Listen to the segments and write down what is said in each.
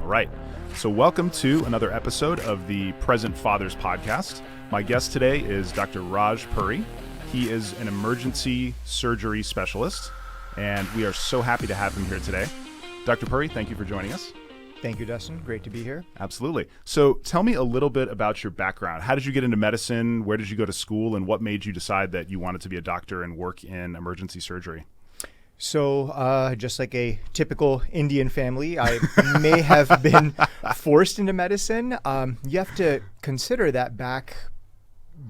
All right. So welcome to another episode of the Present Fathers podcast. My guest today is Dr. Raj Puri. He is an emergency surgery specialist, and we are so happy to have him here today. Dr. Puri, thank you for joining us. Thank you, Dustin. Great to be here. Absolutely. So tell me a little bit about your background. How did you get into medicine? Where did you go to school? And what made you decide that you wanted to be a doctor and work in emergency surgery? So just like a typical Indian family, I may have been forced into medicine. You have to consider that back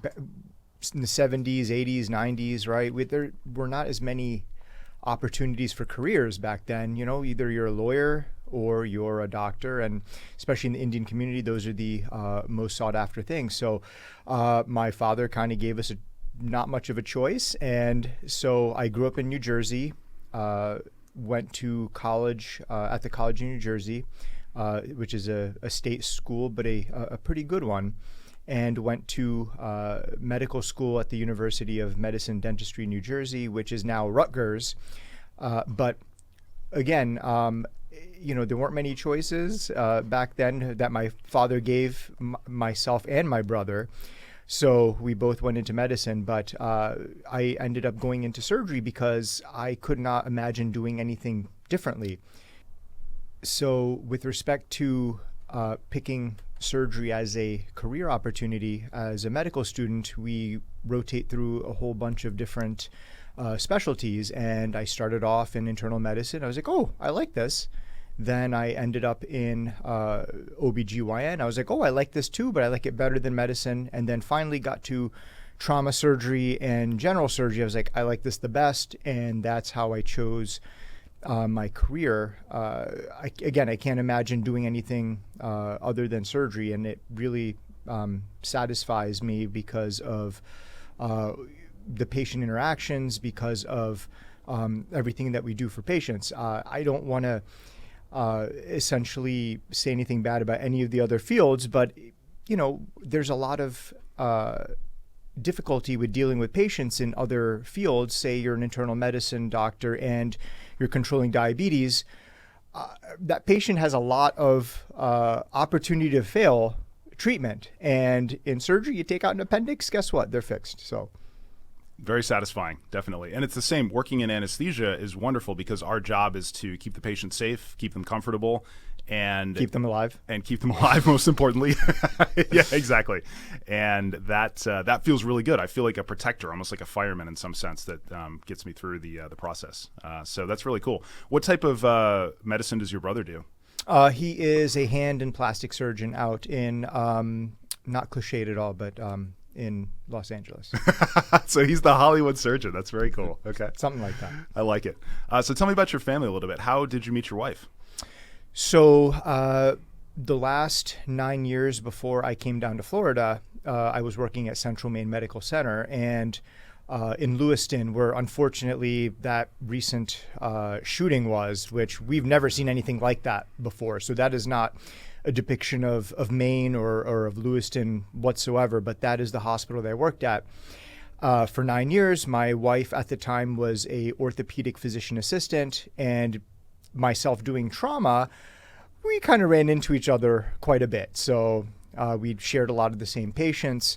in the 70s, 80s, 90s, right? There were not as many opportunities for careers back then. You know, either you're a lawyer or you're a doctor, and especially in the Indian community, those are the most sought after things. So my father kind of gave us not much of a choice, and so I grew up in New Jersey, went to college at the College in New Jersey, which is a state school, but a pretty good one, and went to medical school at the University of Medicine Dentistry, New Jersey, which is now Rutgers. But again, you know, there weren't many choices back then that my father gave myself and my brother. So we both went into medicine, but I ended up going into surgery because I could not imagine doing anything differently. So with respect to picking surgery as a career opportunity, as a medical student, we rotate through a whole bunch of different specialties, and I started off in internal medicine. I was like, oh, I like this. Then I ended up in OBGYN. I was like, oh, I like this too, but I like it better than medicine. And then finally got to trauma surgery and general surgery. I was like, I like this the best. And that's how I chose my career. I can't imagine doing anything other than surgery. And it really satisfies me because of the patient interactions, because of everything that we do for patients. I don't want to essentially say anything bad about any of the other fields, but you know, there's a lot of difficulty with dealing with patients in other fields. Say you're an internal medicine doctor and you're controlling diabetes. That patient has a lot of opportunity to fail treatment, and in surgery, you take out an appendix. Guess what? They're fixed. So. Very satisfying, definitely. And it's the same. Working in anesthesia is wonderful because our job is to keep the patient safe, keep them comfortable, and keep them alive. And keep them alive, most importantly. Yeah, exactly. And that feels really good. I feel like a protector, almost like a fireman in some sense, that gets me through the process. So that's really cool. What type of medicine does your brother do? He is a hand and plastic surgeon out in, not cliched at all, but in Los Angeles. So he's the Hollywood surgeon. That's very cool. Okay. Something like that. I like it. So tell me about your family a little bit. How did you meet your wife? So the last 9 years before I came down to Florida, I was working at Central Maine Medical Center, and in Lewiston, where unfortunately that recent shooting was, which we've never seen anything like that before. So that is not a depiction of Maine or of Lewiston whatsoever, but that is the hospital that I worked at. For 9 years, my wife at the time was a orthopedic physician assistant, and myself doing trauma, we kind of ran into each other quite a bit. So we shared a lot of the same patients,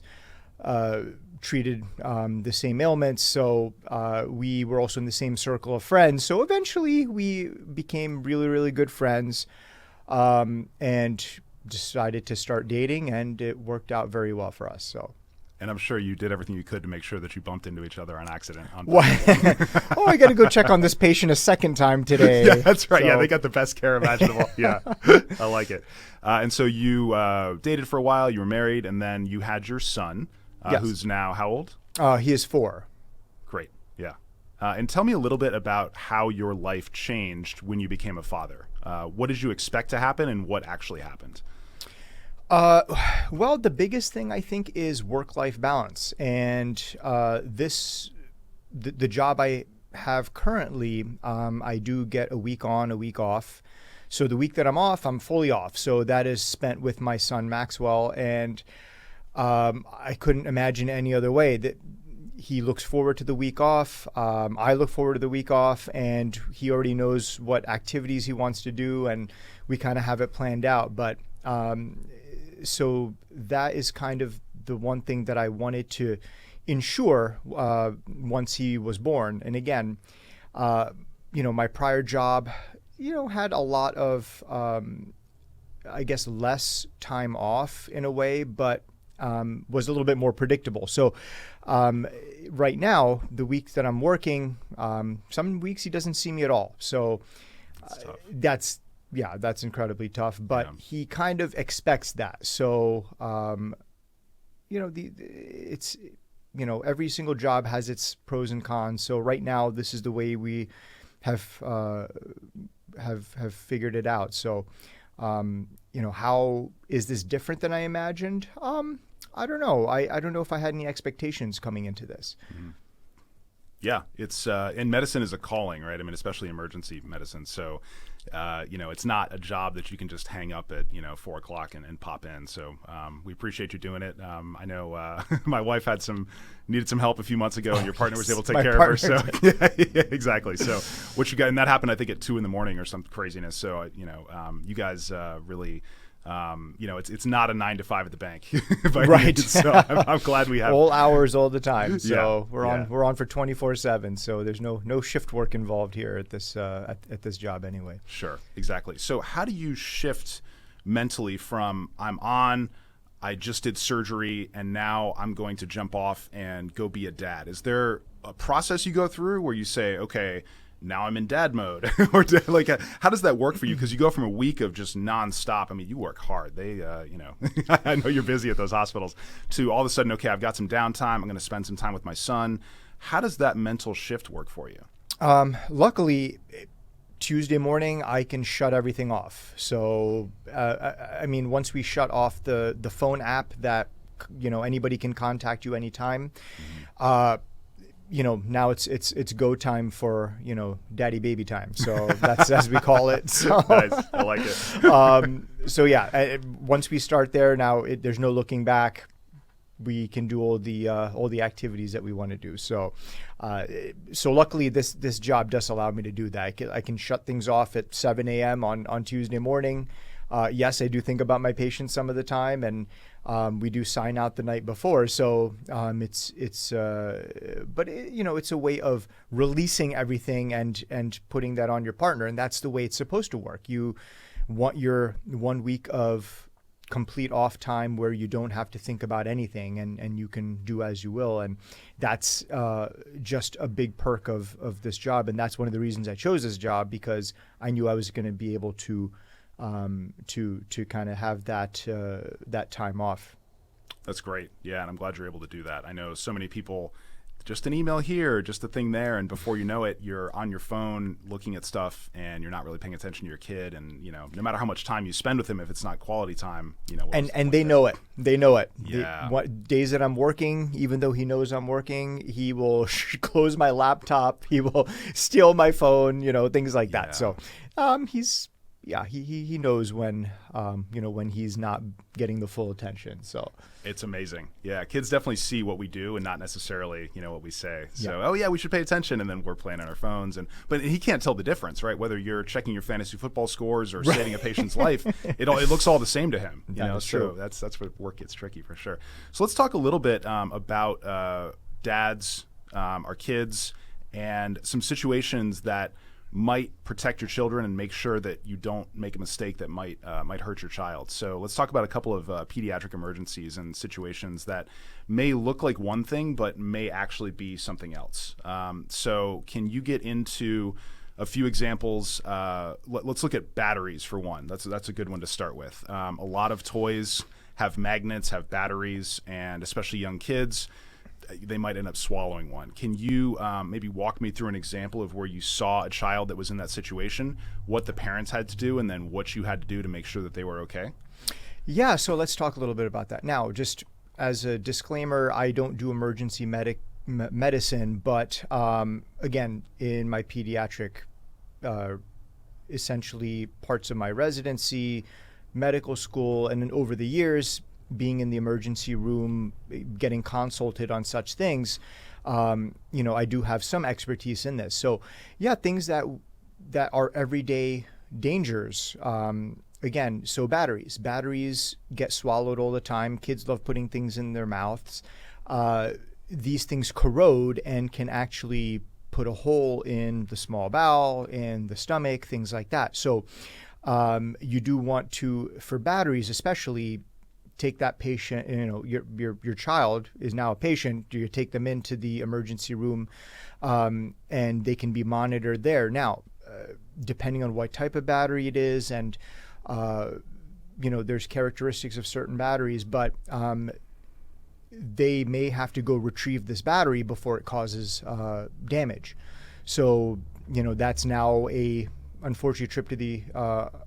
treated the same ailments. So we were also in the same circle of friends. So eventually we became really, really good friends. And decided to start dating, and it worked out very well for us. So, and I'm sure you did everything you could to make sure that you bumped into each other on accident. Oh, I got to go check on this patient a second time today. Yeah, that's right. So. Yeah, they got the best care imaginable. Yeah, I like it. And so you dated for a while, you were married, and then you had your son, yes. Who's now how old? He is 4. Great. Yeah. And tell me a little bit about how your life changed when you became a father. What did you expect to happen, and what actually happened? Well, the biggest thing I think is work-life balance, and the job I have currently, I do get a week on, a week off. So the week that I'm off, I'm fully off. So that is spent with my son Maxwell, and I couldn't imagine any other way. That he looks forward to the week off. I look forward to the week off, and he already knows what activities he wants to do, and we kind of have it planned out. But so that is kind of the one thing that I wanted to ensure once he was born. And again, my prior job, had a lot of, I guess, less time off in a way, but was a little bit more predictable. So right now, the week that I'm working, some weeks he doesn't see me at all. So that's incredibly tough. But he kind of expects that. So it's every single job has its pros and cons. So right now, this is the way we have figured it out. So how is this different than I imagined? I don't know. I don't know if I had any expectations coming into this. Mm-hmm. Yeah, it's and medicine is a calling, right? I mean, especially emergency medicine. So, it's not a job that you can just hang up at 4 o'clock and pop in. So we appreciate you doing it. I know my wife needed some help a few months ago, and your partner was able to take care of her. So yeah, exactly. So what you got, and that happened, I think, at 2 a.m. or some craziness. So you guys really. It's not a 9 to 5 at the bank, right? So I'm glad we have all hours all the time. So we're on for 24/7. So there's no shift work involved here at this at this job anyway. Sure, exactly. So how do you shift mentally from I just did surgery and now I'm going to jump off and go be a dad? Is there a process you go through where you say, okay, now I'm in dad mode, or like, how does that work for you? Because you go from a week of just nonstop. I mean, you work hard. They, I know you're busy at those hospitals. To all of a sudden, okay, I've got some downtime. I'm going to spend some time with my son. How does that mental shift work for you? Luckily, Tuesday morning I can shut everything off. So, once we shut off the phone app that anybody can contact you anytime. Mm-hmm. Now it's go time for, daddy baby time. So that's as we call it. So, nice. I like it. Once we start there, now there's no looking back. We can do all the activities that we want to do. So, luckily this job does allow me to do that. I can shut things off at 7 a.m. on Tuesday morning. Yes, I do think about my patients some of the time, and we do sign out the night before. So it's a way of releasing everything and putting that on your partner, and that's the way it's supposed to work. You want your 1 week of complete off time where you don't have to think about anything, and you can do as you will, and that's just a big perk of this job, and that's one of the reasons I chose this job, because I knew I was going to be able to kind of have that time off. That's great. Yeah, and I'm glad you're able to do that. I know so many people, just an email here, just a thing there, and before you know it, you're on your phone looking at stuff, and you're not really paying attention to your kid. And no matter how much time you spend with him, if it's not quality time, and they know it. They know it. Yeah. What days that I'm working, even though he knows I'm working, he will close my laptop. He will steal my phone. Things like that. So, he knows when when he's not getting the full attention. So it's amazing. Yeah, kids definitely see what we do and not necessarily what we say. So we should pay attention, and then we're playing on our phones. But he can't tell the difference, right? Whether you're checking your fantasy football scores or saving a patient's life, it looks all the same to him. That's so true. That's where work gets tricky for sure. So let's talk a little bit about dads, our kids, and some situations that might protect your children and make sure that you don't make a mistake that might hurt your child. So let's talk about a couple of pediatric emergencies and situations that may look like one thing but may actually be something else. So can you get into a few examples? Let's look at batteries for one. That's a good one to start with. A lot of toys have magnets, have batteries, and especially young kids, they might end up swallowing one. Can you maybe walk me through an example of where you saw a child that was in that situation, what the parents had to do, and then what you had to do to make sure that they were okay? Yeah, so let's talk a little bit about that. Now, just as a disclaimer, I don't do emergency medicine, but again, in my pediatric, essentially parts of my residency, medical school, and then over the years, being in the emergency room, getting consulted on such things, I do have some expertise in this. So yeah, things that are everyday dangers. Again, so batteries get swallowed all the time. Kids love putting things in their mouths. These things corrode and can actually put a hole in the small bowel, in the stomach, things like that. So you do want to, for batteries especially, take that patient, your child is now a patient, you take them into the emergency room, and they can be monitored there. Now, depending on what type of battery it is, and there's characteristics of certain batteries, but they may have to go retrieve this battery before it causes damage. So, that's now a unfortunate trip to the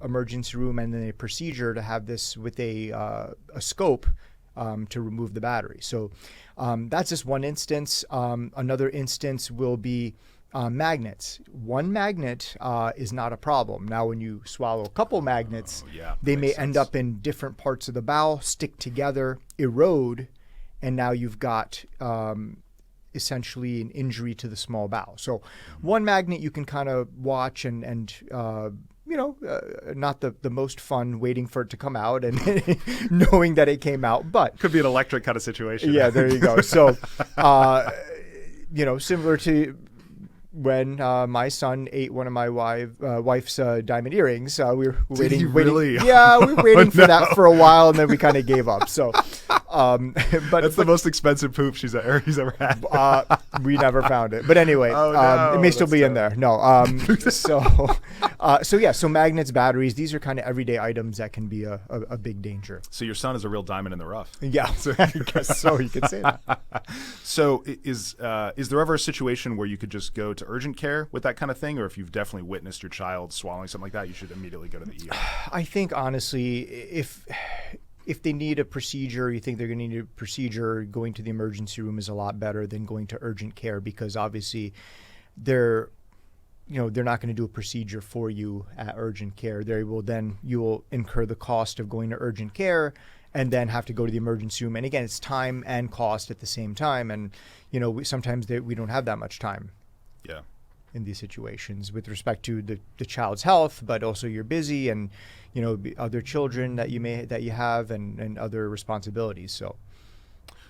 emergency room, and then a procedure to have this with a scope to remove the battery. So that's just one instance. Another instance will be magnets. One magnet is not a problem. Now, when you swallow a couple magnets, they may end up in different parts of the bowel, stick together, erode, and now you've got essentially an injury to the small bowel. So one magnet you can kind of watch and not the most fun waiting for it to come out and knowing that it came out, but could be an electric kind of situation. Yeah, there you go. So, similar to when my son ate one of my wife's diamond earrings, we were waiting. Yeah, we were waiting for that for a while, and then we kind of gave up. So, but that's the most expensive poop he's ever had. We never found it, but anyway, it may still be in there. No, so magnets, batteries, these are kind of everyday items that can be a big danger. So your son is a real diamond in the rough. Yeah, I guess so. You could say that. So is there ever a situation where you could just go to urgent care with that kind of thing, or if you've definitely witnessed your child swallowing something like that, you should immediately go to the ER? I think honestly, if they need a procedure, you think they're going to need a procedure, going to the emergency room is a lot better than going to urgent care, because obviously they're not going to do a procedure for you at urgent care. You will incur the cost of going to urgent care and then have to go to the emergency room. And again, it's time and cost at the same time. And, sometimes we don't have that much time. Yeah. In these situations with respect to the child's health, but also you're busy and, other children that you have and other responsibilities.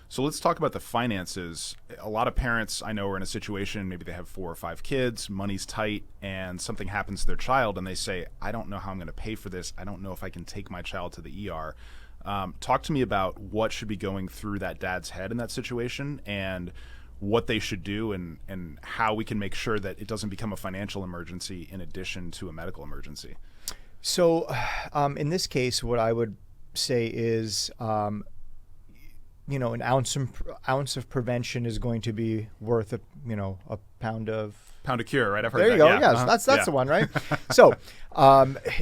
So let's talk about the finances. A lot of parents I know are in a situation, maybe they have 4 or 5 kids, money's tight, and something happens to their child and they say, I don't know how I'm going to pay for this. I don't know if I can take my child to the ER. Talk to me about what should be going through that dad's head in that situation, and what they should do, and how we can make sure that it doesn't become a financial emergency in addition to a medical emergency. So in this case, what I would say is, an ounce of prevention is going to be worth a pound of cure, right? I've heard there you that. go. Yeah. Yes, that's the one, right? So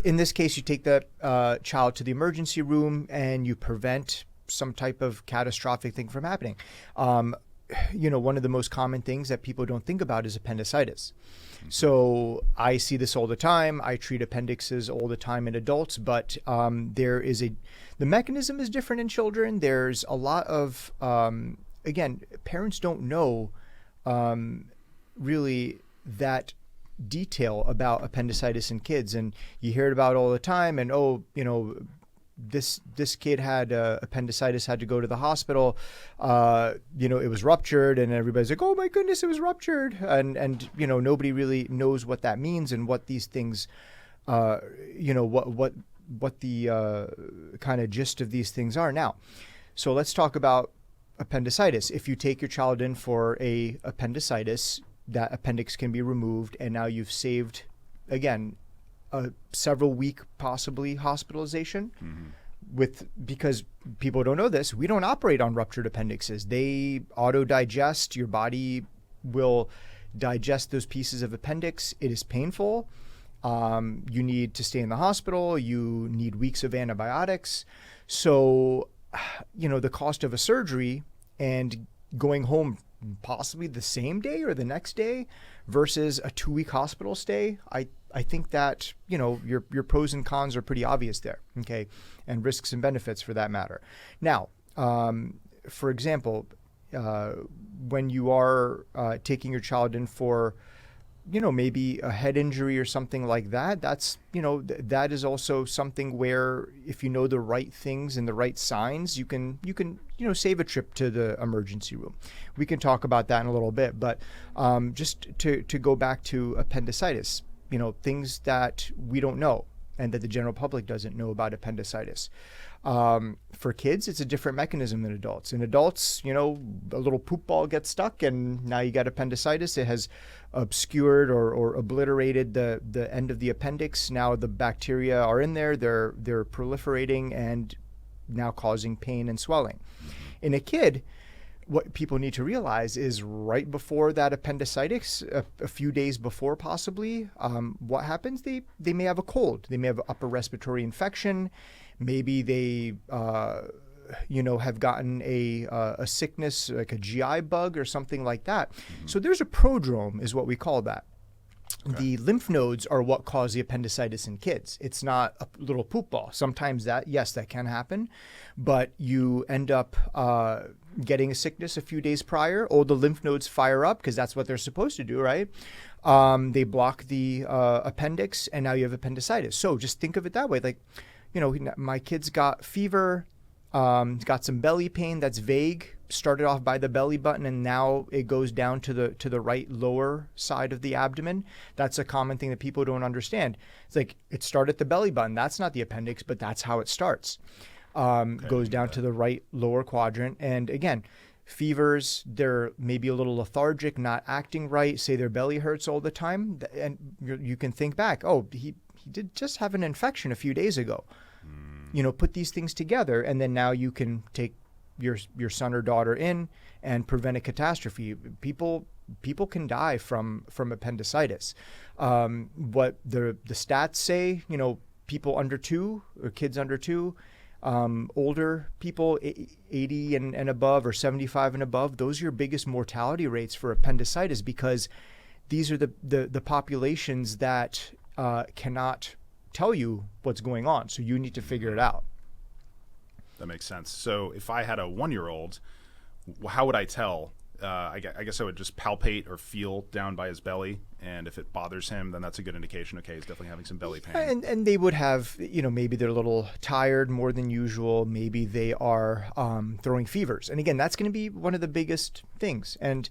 in this case, you take the child to the emergency room and you prevent some type of catastrophic thing from happening. One of the most common things that people don't think about is appendicitis. Mm-hmm. So I see this all the time. I treat appendixes all the time in adults, but the mechanism is different in children. There's a lot of, again, parents don't know really that detail about appendicitis in kids, and you hear it about all the time, and this kid had appendicitis, had to go to the hospital. It was ruptured, and everybody's like, "Oh my goodness, it was ruptured," and nobody really knows what that means and what these things, what the kind of gist of these things are. Now, so let's talk about appendicitis. If you take your child in for a appendicitis, that appendix can be removed, and now you've saved, again, a several week possibly hospitalization. Mm-hmm. Because people don't know this, we don't operate on ruptured appendixes. They auto-digest. Your body will digest those pieces of appendix. It is painful. You need to stay in the hospital. You need weeks of antibiotics. So, the cost of a surgery and going home possibly the same day or the next day versus a 2-week hospital stay, I think that, your pros and cons are pretty obvious there, okay, and risks and benefits for that matter. Now, for example, when you are taking your child in for, maybe a head injury or something like that, that's, that is also something where if you know the right things and the right signs, you can, save a trip to the emergency room. We can talk about that in a little bit, but just to go back to appendicitis, things that we don't know and that the general public doesn't know about appendicitis. For kids, it's a different mechanism than adults. In adults, a little poop ball gets stuck and now you got appendicitis. It has obscured or obliterated the end of the appendix. Now the bacteria are in there, they're proliferating and now causing pain and swelling. In a kid, what people need to realize is right before that appendicitis, a few days before possibly, what happens? They may have a cold. They may have an upper respiratory infection. Maybe they, have gotten a sickness like a GI bug or something like that. So there's a prodrome is what we call that. Okay. The lymph nodes are what cause the appendicitis in kids. It's not a little poop ball. Sometimes that can happen, but you end up getting a sickness a few days prior. Oh, the lymph nodes fire up because that's what they're supposed to do, right? They block the appendix, and now you have appendicitis. So just think of it that way. Like, my kid's got fever, got some belly pain that's vague, started off by the belly button, and now it goes down to the right lower side of the abdomen. That's a common thing that people don't understand. It's like it started at the belly button. That's not the appendix, but that's how it starts. Goes down to the right lower quadrant. And again, fevers, they're maybe a little lethargic, not acting right, say their belly hurts all the time. And you can think back, oh, he did just have an infection a few days ago. Put these things together, and then now you can take your son or daughter in and prevent a catastrophe. People can die from appendicitis. What the stats say, people under 2 or kids under 2, older people 80 and above or 75 and above, those are your biggest mortality rates for appendicitis, because these are the populations that cannot tell you what's going on. So you need to figure it out. That makes sense. So if I had a 1-year-old, how would I tell? I guess I would just palpate or feel down by his belly. And if it bothers him, then that's a good indication. Okay, he's definitely having some belly pain. And they would have, maybe they're a little tired more than usual. Maybe they are throwing fevers. And again, that's going to be one of the biggest things. And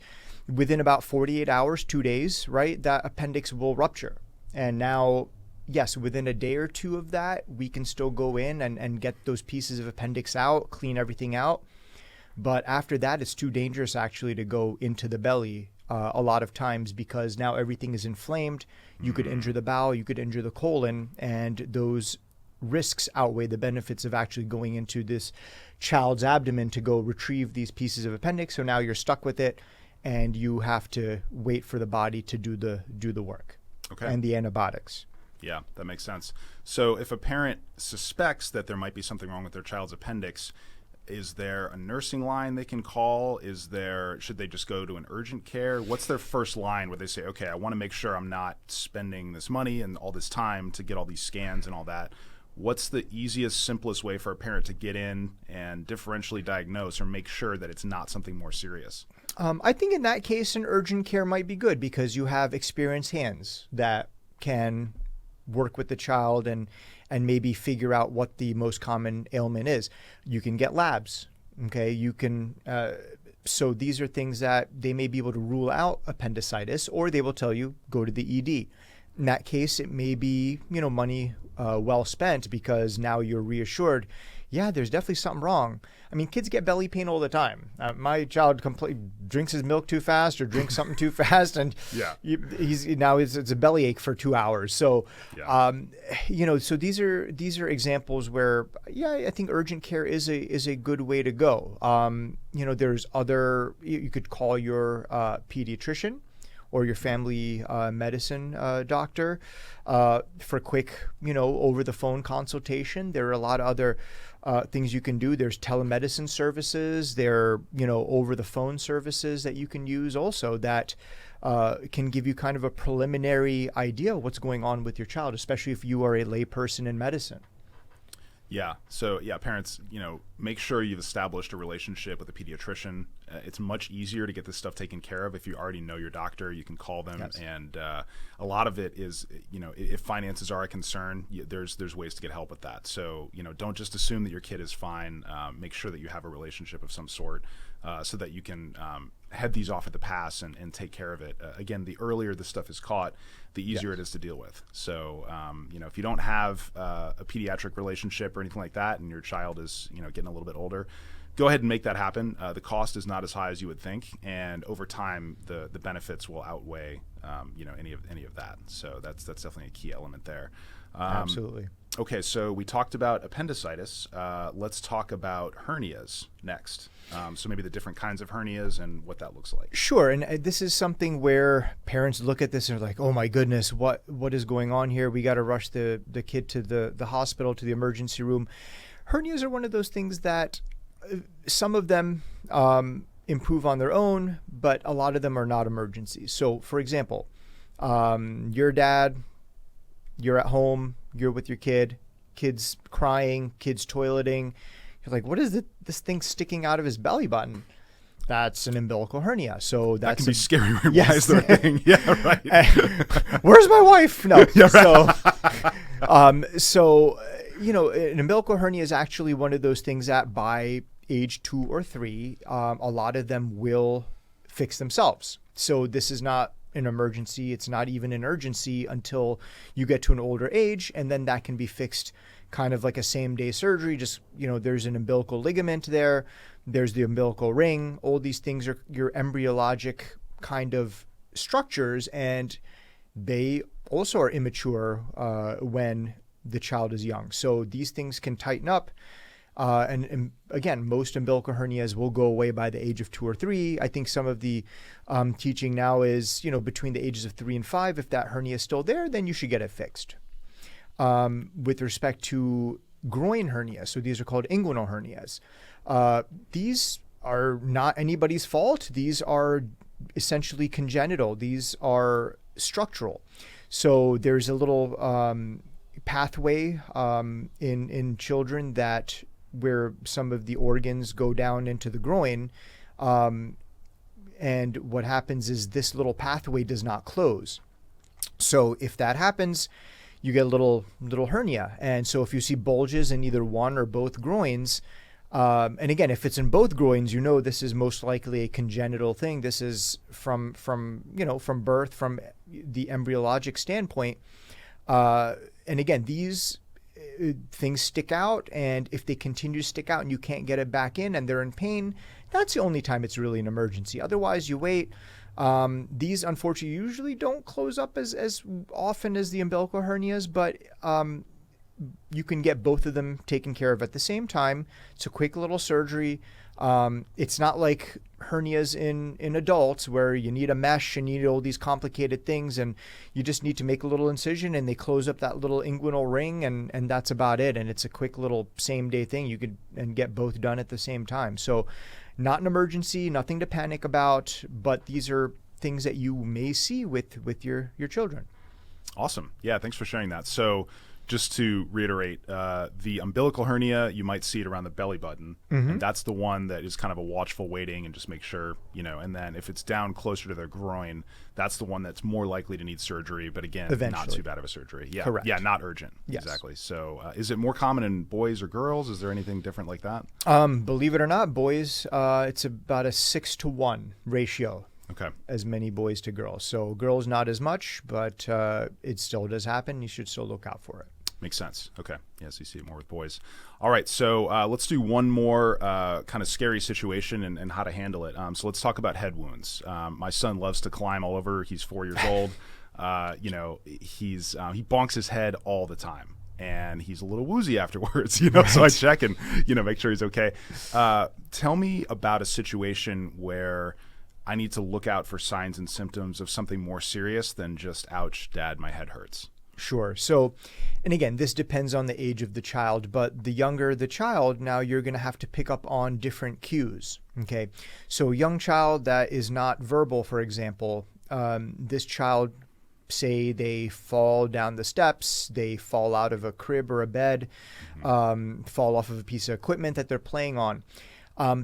within about 48 hours, 2 days, right, that appendix will rupture. And now, yes, within a day or two of that, we can still go in and get those pieces of appendix out, clean everything out. But after that, it's too dangerous actually to go into the belly a lot of times, because now everything is inflamed. You could injure the bowel, you could injure the colon, and those risks outweigh the benefits of actually going into this child's abdomen to go retrieve these pieces of appendix. So now you're stuck with it, and you have to wait for the body to do the work. Okay. And the antibiotics. Yeah, that makes sense. So if a parent suspects that there might be something wrong with their child's appendix, is there a nursing line they can call? Should they just go to an urgent care? What's their first line where they say, okay, I want to make sure I'm not spending this money and all this time to get all these scans and all that? What's the easiest, simplest way for a parent to get in and differentially diagnose or make sure that it's not something more serious? I think in that case, an urgent care might be good, because you have experienced hands that can work with the child and maybe figure out what the most common ailment is. You can get labs. Okay. You can, so these are things that they may be able to rule out appendicitis, or they will tell you, go to the ED. In that case, it may be, money well spent, because now you're reassured, yeah, there's definitely something wrong. I mean, kids get belly pain all the time. My child drinks his milk too fast or drinks something too fast, and it's a belly ache for 2 hours. So, so these are examples where, I think urgent care is a good way to go. There's you could call your pediatrician or your family medicine doctor for quick, over the phone consultation. There are a lot of other things you can do. There's telemedicine services. There are, over the phone services that you can use also that can give you kind of a preliminary idea of what's going on with your child, especially if you are a layperson in medicine. Yeah. So yeah, parents, make sure you've established a relationship with a pediatrician. It's much easier to get this stuff taken care of if you already know your doctor. You can call them, Yes. and a lot of it is, if finances are a concern, there's ways to get help with that. So don't just assume that your kid is fine. Make sure that you have a relationship of some sort, so that you can head these off at the pass and take care of it. Again, the earlier this stuff is caught, the easier it is to deal with. So, if you don't have a pediatric relationship or anything like that, and your child is, getting a little bit older, go ahead and make that happen. The cost is not as high as you would think, and over time, the benefits will outweigh, any of that. So that's definitely a key element there. Absolutely. Okay, so we talked about appendicitis. Let's talk about hernias next. So maybe the different kinds of hernias and what that looks like. Sure, and this is something where parents look at this and are like, "Oh my goodness, what is going on here? We got to rush the kid to the hospital, to the emergency room." Hernias are one of those things that some of them improve on their own, but a lot of them are not emergencies. So, for example, your dad, you're at home, you're with your kid's crying, kid's toileting. You're like, what is this thing sticking out of his belly button? That's an umbilical hernia. So That can be scary. Right? Yes. Why is there a thing? Yeah, right. Where's my wife? No. Yeah, right. So, an umbilical hernia is actually one of those things that by age 2 or 3, a lot of them will fix themselves. So this is not an emergency. It's not even an urgency until you get to an older age, and then that can be fixed kind of like a same-day surgery. Just, there's an umbilical ligament there. There's the umbilical ring. All these things are your embryologic kind of structures, and they also are immature when the child is young. So these things can tighten up. And again, most umbilical hernias will go away by the age of 2 or 3. I think some of the teaching now is, between the ages of 3 and 5, if that hernia is still there, then you should get it fixed. With respect to groin hernias, so these are called inguinal hernias. These are not anybody's fault. These are essentially congenital. These are structural. So there's a little pathway in children that where some of the organs go down into the groin, and what happens is this little pathway does not close. So if that happens, you get a little hernia. And so if you see bulges in either one or both groins, and again, if it's in both groins, this is most likely a congenital thing. This is from birth, from the embryologic standpoint. And again, these things stick out, and if they continue to stick out and you can't get it back in and they're in pain, that's the only time it's really an emergency. Otherwise, you wait. These, unfortunately, usually don't close up as often as the umbilical hernias, but you can get both of them taken care of at the same time. It's a quick little surgery. It's not like hernias in adults where you need a mesh and you need all these complicated things, and you just need to make a little incision and they close up that little inguinal ring, and that's about it. And it's a quick little same day thing. You could and get both done at the same time. So not an emergency, nothing to panic about, but these are things that you may see with your children. Awesome. Yeah, thanks for sharing that. So just to reiterate, the umbilical hernia, you might see it around the belly button. Mm-hmm. And that's the one that is kind of a watchful waiting and just make sure, and then if it's down closer to their groin, that's the one that's more likely to need surgery. But again, Eventually. Not too bad of a surgery. Yeah. Correct. Yeah, not urgent. Yes. Exactly. So is it more common in boys or girls? Is there anything different like that? Believe it or not, boys, it's about a 6-to-1 ratio. Okay. As many boys to girls. So girls not as much, but it still does happen. You should still look out for it. Makes sense. Okay. Yes, you see it more with boys. All right. So let's do one more kind of scary situation and how to handle it. So let's talk about head wounds. My son loves to climb all over. He's 4 years old. He bonks his head all the time. And he's a little woozy afterwards, Right. So I check and, make sure he's okay. Tell me about a situation where I need to look out for signs and symptoms of something more serious than just, ouch, Dad, my head hurts. Sure. So, and again, this depends on the age of the child, but the younger the child, now you're going to have to pick up on different cues. Okay. So a young child that is not verbal, for example, this child say they fall down the steps, they fall out of a crib or a bed, fall off of a piece of equipment that they're playing on.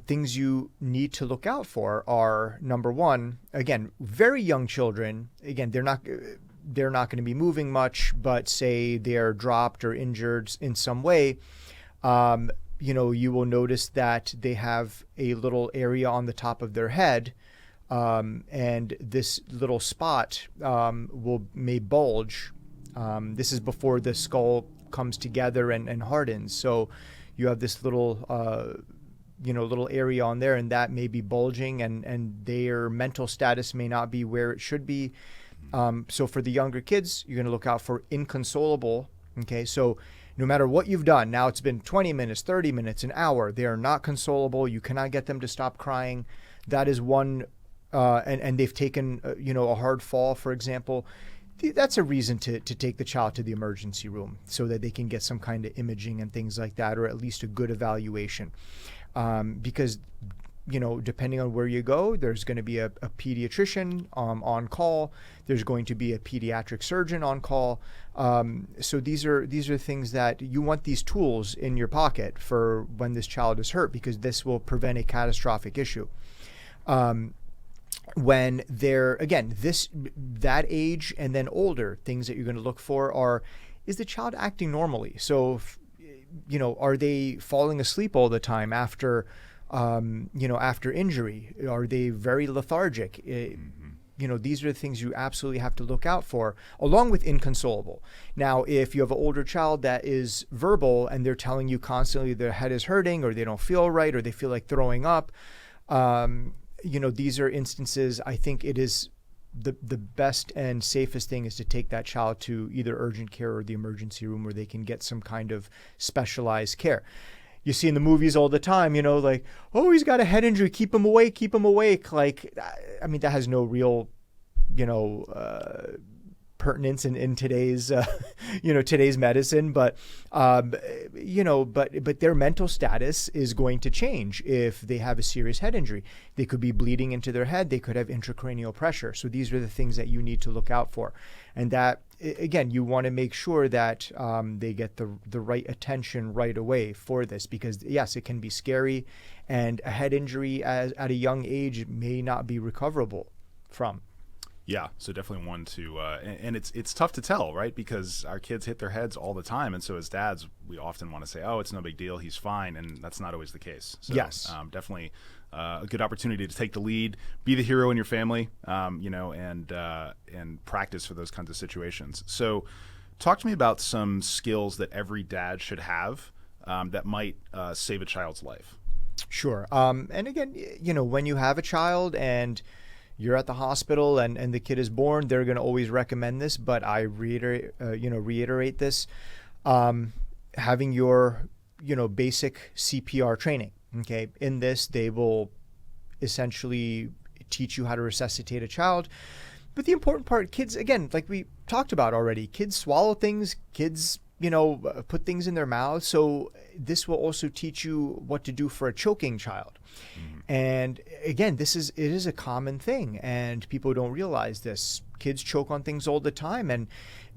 Things you need to look out for are, number one, again, very young children. Again, they're not going to be moving much, but say they're dropped or injured in some way. You will notice that they have a little area on the top of their head, and this little spot may bulge. This is before the skull comes together and hardens. So you have this little area on there, and that may be bulging, and their mental status may not be where it should be. So for the younger kids, you're going to look out for inconsolable. Okay, so no matter what you've done, now it's been 20 minutes, 30 minutes, an hour, they are not consolable. You cannot get them to stop crying. That is one, and they've taken, a hard fall, for example. That's a reason to take the child to the emergency room so that they can get some kind of imaging and things like that, or at least a good evaluation. Because, depending on where you go, there's going to be a pediatrician on call. There's going to be a pediatric surgeon on call. So these are things that you want, these tools in your pocket for when this child is hurt, because this will prevent a catastrophic issue. When they're, again, that age and then older, things that you're going to look for are, is the child acting normally? So, are they falling asleep all the time after injury? Are they very lethargic? These are the things you absolutely have to look out for, along with inconsolable. Now, if you have an older child that is verbal and they're telling you constantly their head is hurting, or they don't feel right, or they feel like throwing up, these are instances. I think it is the best and safest thing is to take that child to either urgent care or the emergency room, where they can get some kind of specialized care. You see in the movies all the time, like, oh, he's got a head injury, keep him awake. Like, I mean, that has no real, pertinence in today's, today's medicine. But, but their mental status is going to change if they have a serious head injury. They could be bleeding into their head. They could have intracranial pressure. So these are the things that you need to look out for. And that, again, you want to make sure that they get the right attention right away for this, because yes, it can be scary, and a head injury at a young age may not be recoverable from. Yeah, so definitely one to, and it's tough to tell, right? Because our kids hit their heads all the time, and so as dads, we often want to say, "Oh, it's no big deal, he's fine," and that's not always the case. So, yes, definitely a good opportunity to take the lead, be the hero in your family, and practice for those kinds of situations. So, talk to me about some skills that every dad should have that might save a child's life. Sure, and again, when you have a child and you're at the hospital and the kid is born, they're going to always recommend this, but I reiterate this, having your, basic CPR training. Okay. In this, they will essentially teach you how to resuscitate a child. But the important part, kids, again, like we talked about already, kids swallow things, kids, put things in their mouths. So this will also teach you what to do for a choking child. Mm-hmm. And again, it is a common thing, and people don't realize this. Kids choke on things all the time, and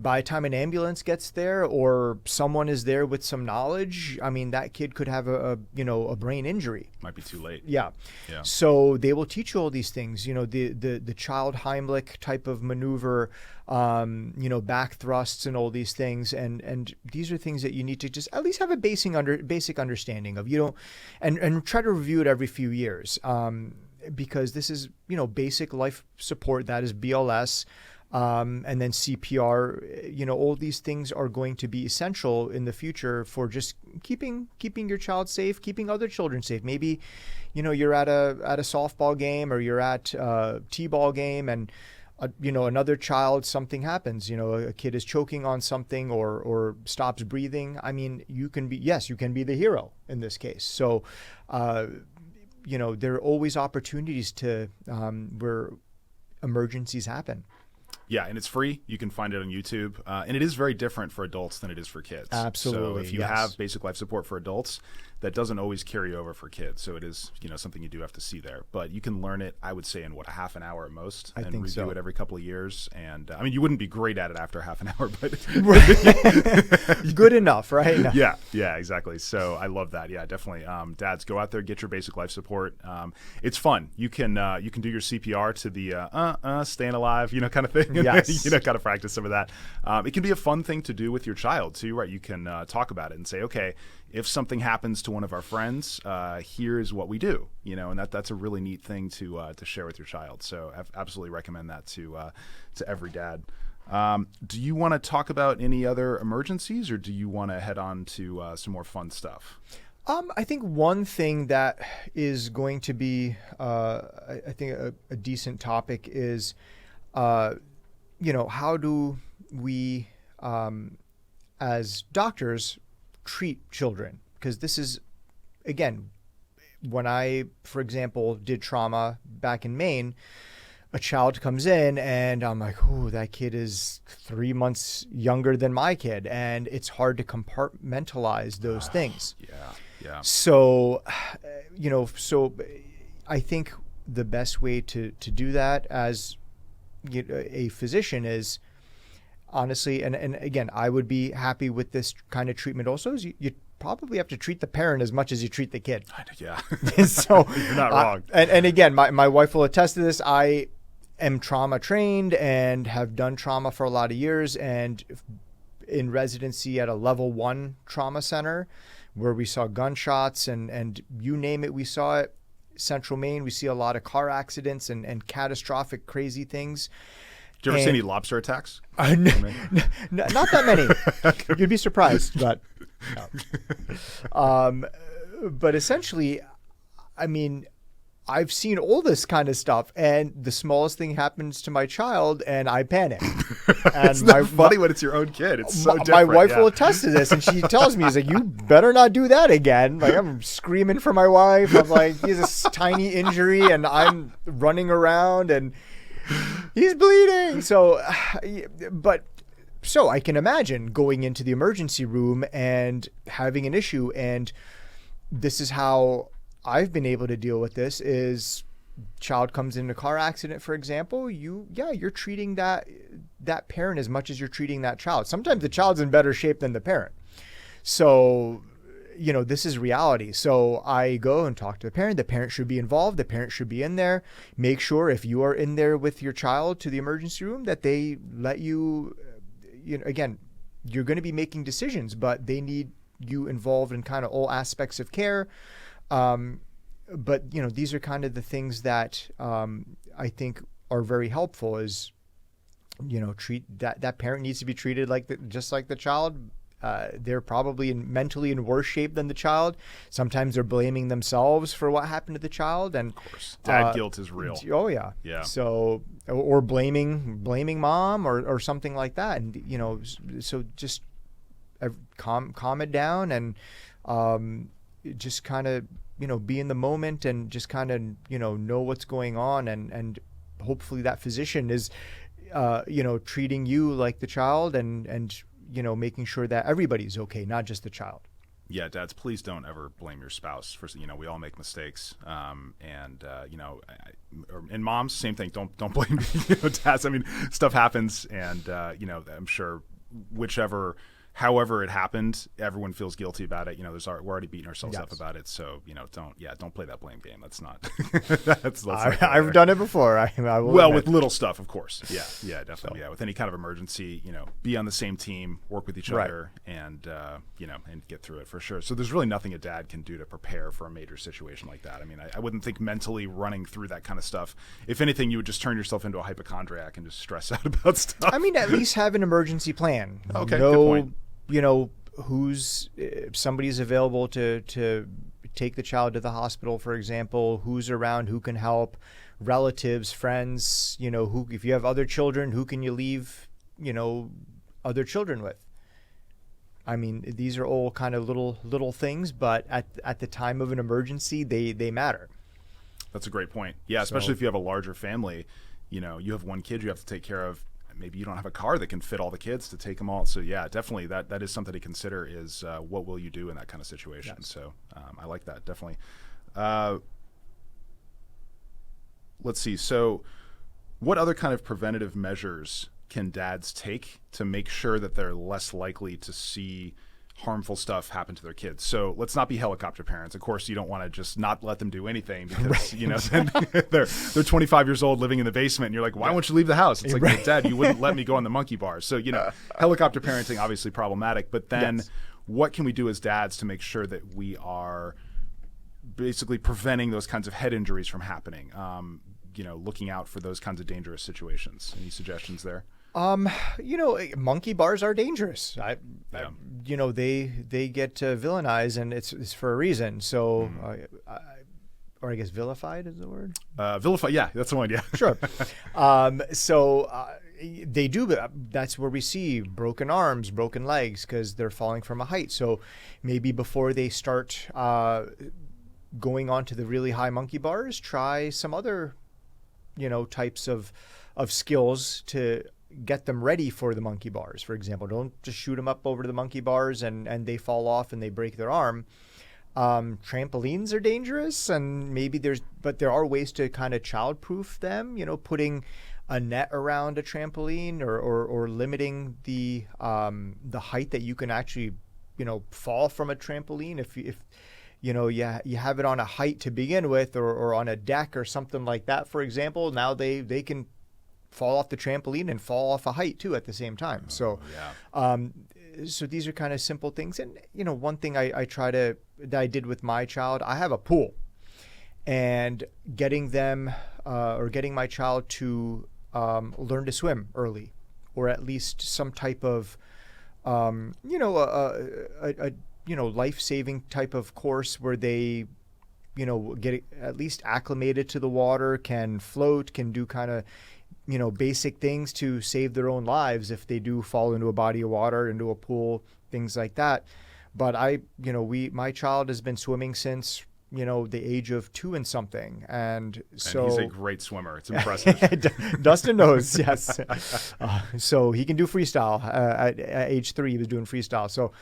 by the time an ambulance gets there or someone is there with some knowledge, I mean, that kid could have a brain injury. Might be too late. Yeah. So they will teach you all these things, the child Heimlich type of maneuver, back thrusts and all these things. And these are things that you need to just at least have a basic understanding of, and try to review it every few years. Because this is, basic life support, that is BLS, and then CPR, all these things are going to be essential in the future for just keeping your child safe, keeping other children safe. Maybe, you're at a softball game, or you're at a t-ball game, and another child, something happens, a kid is choking on something or stops breathing. I mean, you can be the hero in this case. So, there are always opportunities to where emergencies happen. Yeah, and it's free. You can find it on YouTube. And it is very different for adults than it is for kids. Absolutely. So if you have basic life support for adults, that doesn't always carry over for kids. So it is, something you do have to see there. But you can learn it, I would say, in a half an hour at most, I and think review so. it every couple of years. And you wouldn't be great at it after half an hour, but good enough, right? No. Yeah, exactly. So I love that. Yeah, definitely. Dads, go out there, get your basic life support. It's fun. You can do your CPR to the staying alive, kind of thing. Yes. Kind of practice some of that. It can be a fun thing to do with your child too, right? You can talk about it and say, okay, if something happens to one of our friends, here's what we do, and that's a really neat thing to share with your child. So I absolutely recommend that to every dad. Do you want to talk about any other emergencies, or do you want to head on to some more fun stuff? I think one thing that is going to be, I think, a decent topic is, how do we, as doctors, treat children? Because this is, again, when I, for example, did trauma back in Maine, a child comes in and I'm like, oh, that kid is 3 months younger than my kid. And it's hard to compartmentalize those things. Yeah. So, so I think the best way to do that as a physician is honestly, and again, I would be happy with this kind of treatment also, is you probably have to treat the parent as much as you treat the kid. Yeah. So you're not wrong. And again, my wife will attest to this. I am trauma trained and have done trauma for a lot of years, and in residency at a level 1 trauma center where we saw gunshots and you name it, we saw it. Central Maine, we see a lot of car accidents and catastrophic crazy things. Did you ever see any lobster attacks? Not that many. You'd be surprised, but but essentially, I've seen all this kind of stuff, and the smallest thing happens to my child, and I panic. And it's not funny when it's your own kid. It's so different. My wife will attest to this, and she tells me, "She's like, you better not do that again." Like, I'm screaming for my wife. I'm like, he has this tiny injury, and I'm running around, and he's bleeding. So I can imagine going into the emergency room and having an issue, and this is how I've been able to deal with this. Is child comes in a car accident, for example, you're treating that parent as much as you're treating that child. Sometimes the child's in better shape than the parent. So, this is reality. So I go and talk to the parent. The parent should be involved. The parent should be in there. Make sure if you are in there with your child to the emergency room that they let you, again, you're going to be making decisions, but they need you involved in kind of all aspects of care. But these are kind of the things that I think are very helpful. Is treat that parent needs to be treated just like the child. They're probably mentally in worse shape than the child. Sometimes they're blaming themselves for what happened to the child, and of course, dad guilt is real. Oh yeah. So or blaming mom or something like that, and so just calm it down and just kind of be in the moment and just kind of know what's going on, and hopefully that physician is treating you like the child and making sure that everybody's okay, not just the child. Yeah, dads, please don't ever blame your spouse for, we all make mistakes. And moms, same thing. Don't blame dads. Stuff happens, and I'm sure however it happened, everyone feels guilty about it. We're already beating ourselves up about it. So, don't play that blame game. That's not, I've done it before. I will admit. With little stuff, of course. Yeah, definitely. So. Yeah. With any kind of emergency, be on the same team, work with each other, and, and get through it for sure. So there's really nothing a dad can do to prepare for a major situation like that. I wouldn't think mentally running through that kind of stuff. If anything, you would just turn yourself into a hypochondriac and just stress out about stuff. At least have an emergency plan. Okay, good point. If somebody's available to take the child to the hospital, for example, who's around, who can help, relatives, friends, who, if you have other children, who can you leave, other children with? These are all kind of little things, but at the time of an emergency, they matter. That's a great point. Yeah, especially if you have a larger family, you have one kid you have to take care of. maybe you don't have a car that can fit all the kids to take them all. So yeah, definitely that is something to consider is what will you do in that kind of situation. Yes. So I like that, definitely. Let's see. So what other kind of preventative measures can dads take to make sure that they're less likely to see harmful stuff happen to their kids? So let's not be helicopter parents. Of course, you don't want to just not let them do anything because, right. you know, they're 25 years old living in the basement and you're like, why won't you leave the house? It's like, right. Well, Dad, you wouldn't let me go on the monkey bars. So, you know, helicopter parenting, obviously problematic, but then yes. What can we do as dads to make sure that we are basically preventing those kinds of head injuries from happening? You know, looking out for those kinds of dangerous situations. Any suggestions there? You know, monkey bars are dangerous. You know, they get villainized, and it's for a reason. So, or I guess vilified is the word. Vilify, yeah, that's the one. Yeah, sure. They do. That's where we see broken arms, broken legs, because they're falling from a height. So maybe before they start going on to the really high monkey bars, try some other, you know, types of skills to get them ready for the monkey bars. For example, don't just shoot them up over to the monkey bars and they fall off and they break their arm. Trampolines are dangerous, and maybe but there are ways to kind of child-proof them, you know, putting a net around a trampoline or limiting the height that you can actually, you know, fall from a trampoline. If you know, you have it on a height to begin with, or on a deck or something like that, for example, now they can fall off the trampoline and fall off a height too at the same time. So, so these are kind of simple things. And, you know, one thing that I did with my child, I have a pool, and getting my child to learn to swim early, or at least some type of, you know, a life-saving type of course where they, you know, get at least acclimated to the water, can float, can do kind of, you know, basic things to save their own lives if they do fall into a body of water, into a pool, things like that. But my child has been swimming since, you know, the age of 2 and something. And so he's a great swimmer. It's impressive. Dustin knows, yes. So he can do freestyle. At age 3, he was doing freestyle. So,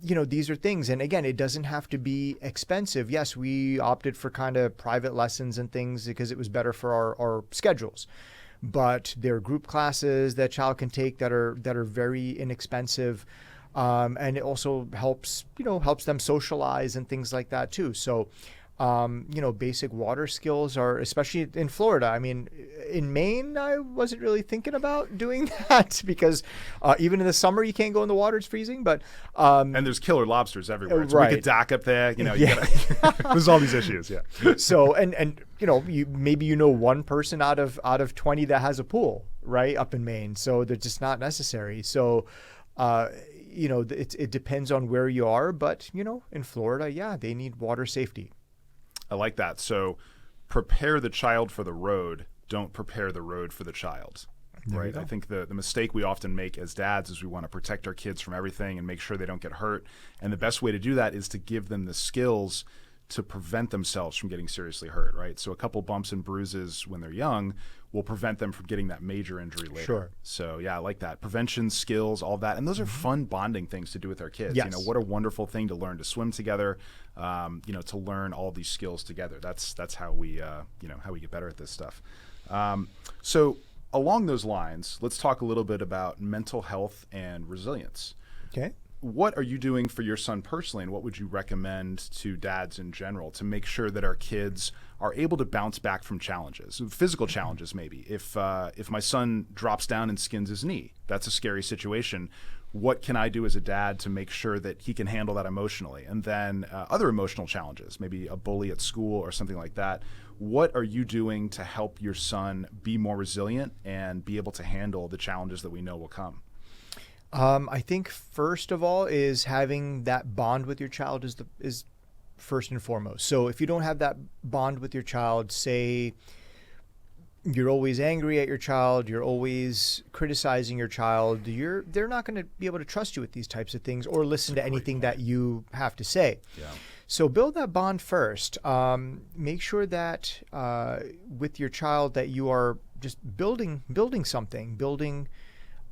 you know, these are things. And again, it doesn't have to be expensive. Yes, we opted for kind of private lessons and things because it was better for our schedules. But there are group classes that child can take that are very inexpensive. And it also helps them socialize and things like that too. So, you know, basic water skills are, especially in Florida. I mean, in Maine, I wasn't really thinking about doing that because even in the summer, you can't go in the water; it's freezing. But and there's killer lobsters everywhere. It's right. Wicked dock up there. You know, there's all these issues. Yeah. So and you know, maybe you know one person out of 20 that has a pool right up in Maine. So they're just not necessary. So. You know, it depends on where you are, but, you know, in Florida, yeah, they need water safety. I like that. So prepare the child for the road. Don't prepare the road for the child. Right. I think the mistake we often make as dads is we want to protect our kids from everything and make sure they don't get hurt. And the best way to do that is to give them the skills to prevent themselves from getting seriously hurt, right? So a couple bumps and bruises when they're young will prevent them from getting that major injury later. Sure. So yeah, I like that. Prevention, skills, all that. And those are fun bonding things to do with our kids. Yes. You know, what a wonderful thing to learn to swim together, you know, to learn all these skills together. That's how we, you know, how we get better at this stuff. So along those lines, let's talk a little bit about mental health and resilience. Okay. What are you doing for your son personally, and what would you recommend to dads in general to make sure that our kids are able to bounce back from challenges, physical challenges maybe? If my son drops down and skins his knee, that's a scary situation. What can I do as a dad to make sure that he can handle that emotionally? And then other emotional challenges, maybe a bully at school or something like that. What are you doing to help your son be more resilient and be able to handle the challenges that we know will come? I think first of all is having that bond with your child is first and foremost. So if you don't have that bond with your child, say you're always angry at your child, you're always criticizing your child, they're not going to be able to trust you with these types of things or listen to anything that you have to say. Yeah. So build that bond first. Make sure that with your child that you are just building something, building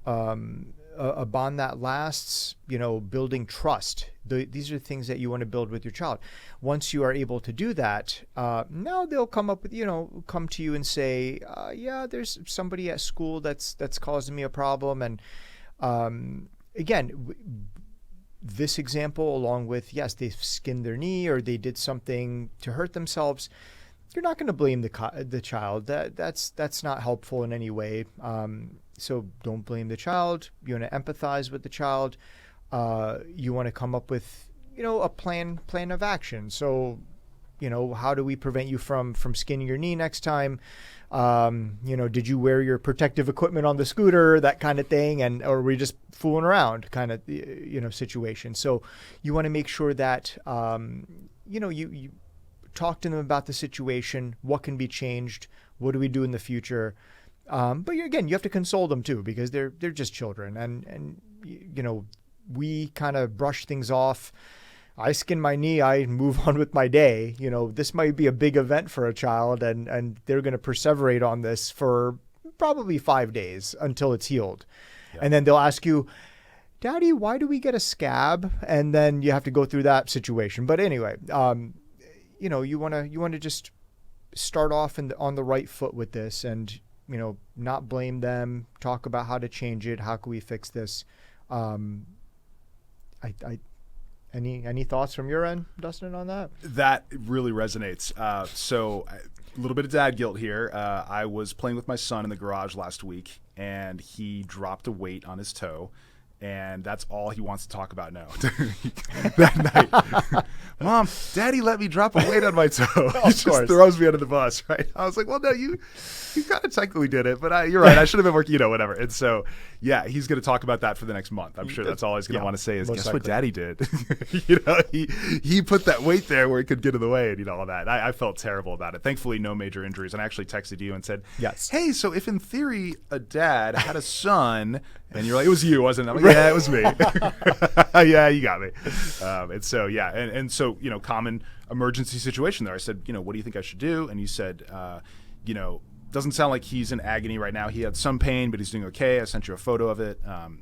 a bond that lasts, building trust. These are things that you want to build with your child. Once you are able to do that, now they'll come to you and say, yeah, there's somebody at school that's causing me a problem. And again, this example, along with, yes, they've skinned their knee or they did something to hurt themselves, you're not going to blame the child. That's not helpful in any way. So don't blame the child. You want to empathize with the child. You want to come up with, a plan of action. So, how do we prevent you from skinning your knee next time? Did you wear your protective equipment on the scooter, that kind of thing? Or are we just fooling around kind of, situation? So you want to make sure that, you talk to them about the situation, what can be changed, what do we do in the future? But you have to console them too, because they're just children, and we kind of brush things off. I skin my knee, I move on with my day. This might be a big event for a child, and they're going to perseverate on this for probably 5 days until it's healed. Yeah. And then they'll ask you, Daddy, why do we get a scab? And then you have to go through that situation. But anyway, you want to just start off on the right foot with this, and not blame them, talk about how to change it. How can we fix this? Any thoughts from your end, Dustin, on that? That really resonates. So a little bit of dad guilt here. I was playing with my son in the garage last week, and he dropped a weight on his toe. And that's all he wants to talk about now. That night, Mom, Daddy let me drop a weight on my toe. He just throws me under the bus, right? I was like, well, no, you kind of technically did it, but you're right. I should have been working, whatever. And so, yeah, he's going to talk about that for the next month. I'm sure that's all he's going to want to say is, guess what Daddy did? He put that weight there where it could get in the way, and all that. I felt terrible about it. Thankfully, no major injuries. And I actually texted you and said, yes, hey, so if in theory a dad had a son, and you're like, it was you, wasn't it? I'm like, yeah, it was me. Yeah, you got me. And so, yeah. And so, common emergency situation there. I said, what do you think I should do? And you said, doesn't sound like he's in agony right now. He had some pain, but he's doing okay. I sent you a photo of it, and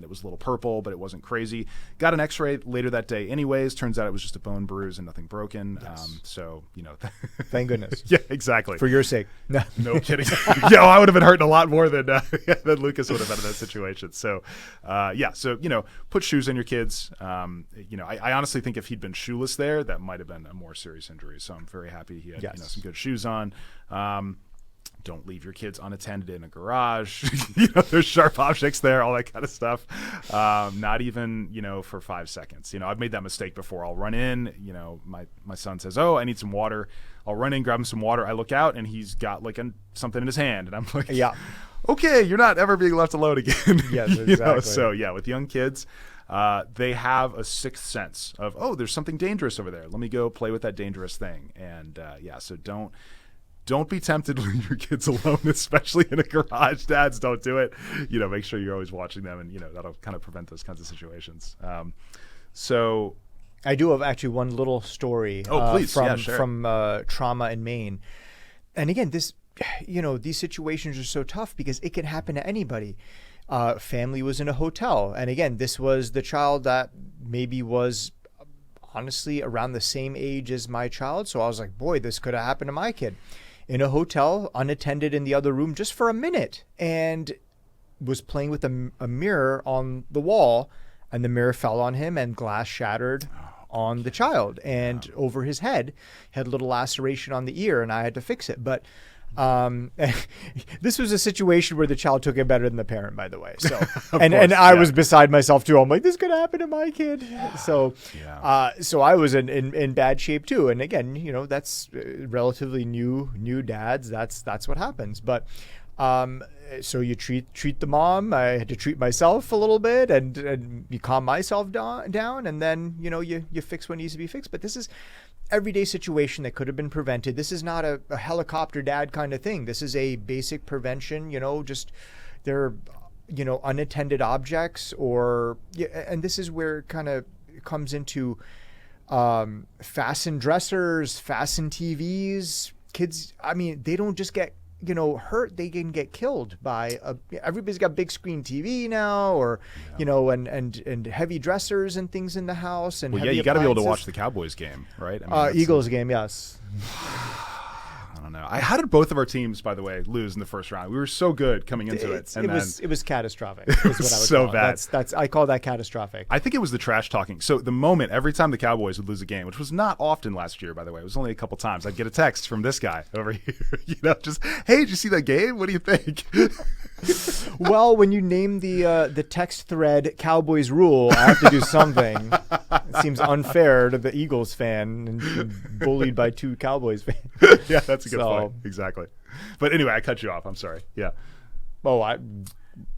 it was a little purple, but it wasn't crazy. Got an x-ray later that day anyways. Turns out it was just a bone bruise and nothing broken. Yes. Thank goodness. Yeah, exactly. For your sake. No kidding. Yeah, I would have been hurting a lot more than Lucas would have been in that situation. So, put shoes on your kids. I honestly think if he'd been shoeless there, that might have been a more serious injury. So I'm very happy he had some good shoes on. Don't leave your kids unattended in a garage. There's sharp objects there, all that kind of stuff. Not even, for 5 seconds. I've made that mistake before. I'll run in, my son says, oh, I need some water. I'll run in, grab him some water. I look out and he's got something in his hand. And I'm like, yeah, okay, you're not ever being left alone again. Yes, exactly. So yeah, with young kids, they have a sixth sense of, oh, there's something dangerous over there. Let me go play with that dangerous thing. And so don't be tempted to leave your kids alone, especially in a garage. Dads, don't do it. Make sure you're always watching them, and that'll kind of prevent those kinds of situations. So I do have actually one little story. Oh, please. From trauma in Maine. And again, this, these situations are so tough because it can happen to anybody. Family was in a hotel, and again, this was the child that maybe was honestly around the same age as my child. So I was like, boy, this could have happened to my kid. In a hotel, unattended in the other room just for a minute, and was playing with a mirror on the wall, and the mirror fell on him and glass shattered on the child, and over his head, had a little laceration on the ear, and I had to fix it. But this was a situation where the child took it better than the parent, by the way. So, and I was beside myself too. I'm like, this could happen to my kid. So, so I was in bad shape too. And again, that's relatively new dads. That's what happens. But, so you treat the mom. I had to treat myself a little bit, and you calm myself down, and then you fix what needs to be fixed. But this is everyday situation that could have been prevented. This is not a helicopter dad kind of thing. This is a basic prevention. Just they're unattended objects, and this is where it kind of comes into fasten dressers, fasten TVs. Kids, they don't just get hurt, they can get killed by everybody's got big screen TV now, or and heavy dressers and things in the house. And you got to be able to watch the Cowboys game, right? I mean, Eagles game, yes. I don't know. How did both of our teams, by the way, lose in the first round? We were so good coming into it. It was catastrophic. Is what I would so call it. bad. I call that catastrophic. I think it was the trash talking. So the moment, every time the Cowboys would lose a game, which was not often last year, by the way, it was only a couple times, I'd get a text from this guy over here, just, hey, did you see that game? What do you think? Well, when you name the text thread Cowboys Rule, I have to do something. It seems unfair to the Eagles fan and bullied by two Cowboys fans. Yeah, that's a good point. Exactly. But anyway, I cut you off. I'm sorry. Yeah. Oh,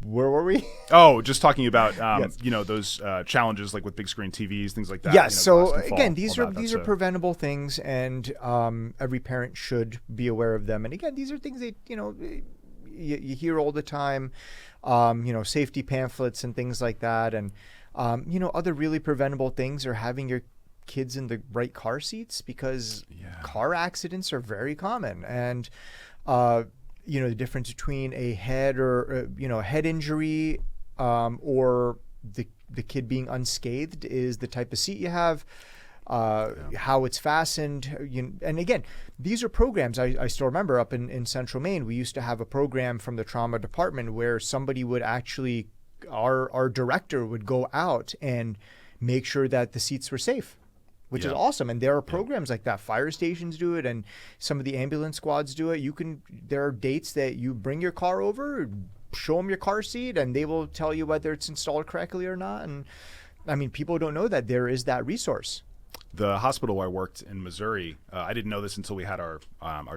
where were we? Oh, just talking about Yes. those challenges like with big screen TVs, things like that. Yes. So glass can again, fall, these are preventable things, and every parent should be aware of them. And again, these are things that you hear all the time. Safety pamphlets and things like that, and other really preventable things are having your kids in the right car seats, because car accidents are very common. And the difference between a head or head injury or the kid being unscathed is the type of seat you have, how it's fastened. And again, these are programs. I still remember up in Central Maine, we used to have a program from the trauma department where somebody would actually, our director would go out and make sure that the seats were safe, which is awesome. And there are programs like that. Fire stations do it, and some of the ambulance squads do it. There are dates that you bring your car over, show them your car seat, and they will tell you whether it's installed correctly or not. And I mean, people don't know that there is that resource. The hospital where I worked in Missouri, I didn't know this until we had our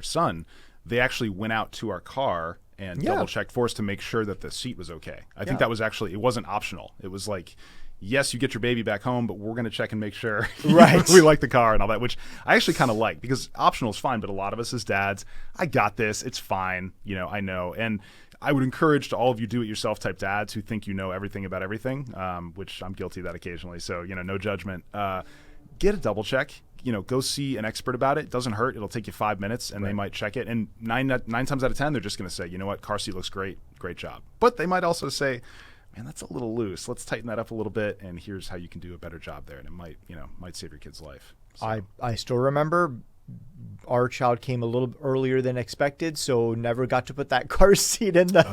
son. They actually went out to our car and double checked for us to make sure that the seat was okay. I think that was actually, it wasn't optional. It was like, yes, you get your baby back home, but we're going to check and make sure we like the car and all that, which I actually kind of like, because optional is fine, but a lot of us as dads, I got this, it's fine, I know. And I would encourage to all of you do-it-yourself type dads who think you know everything about everything, which I'm guilty of that occasionally, so, no judgment. Get a double check. Go see an expert about it. It doesn't hurt. It'll take you 5 minutes, and they might check it. And nine times out of 10, they're just going to say, you know what, car seat looks great, great job. But they might also say, man, that's a little loose. Let's tighten that up a little bit, and here's how you can do a better job there. And it might save your kid's life. So. I still remember our child came a little earlier than expected, so never got to put that car seat in the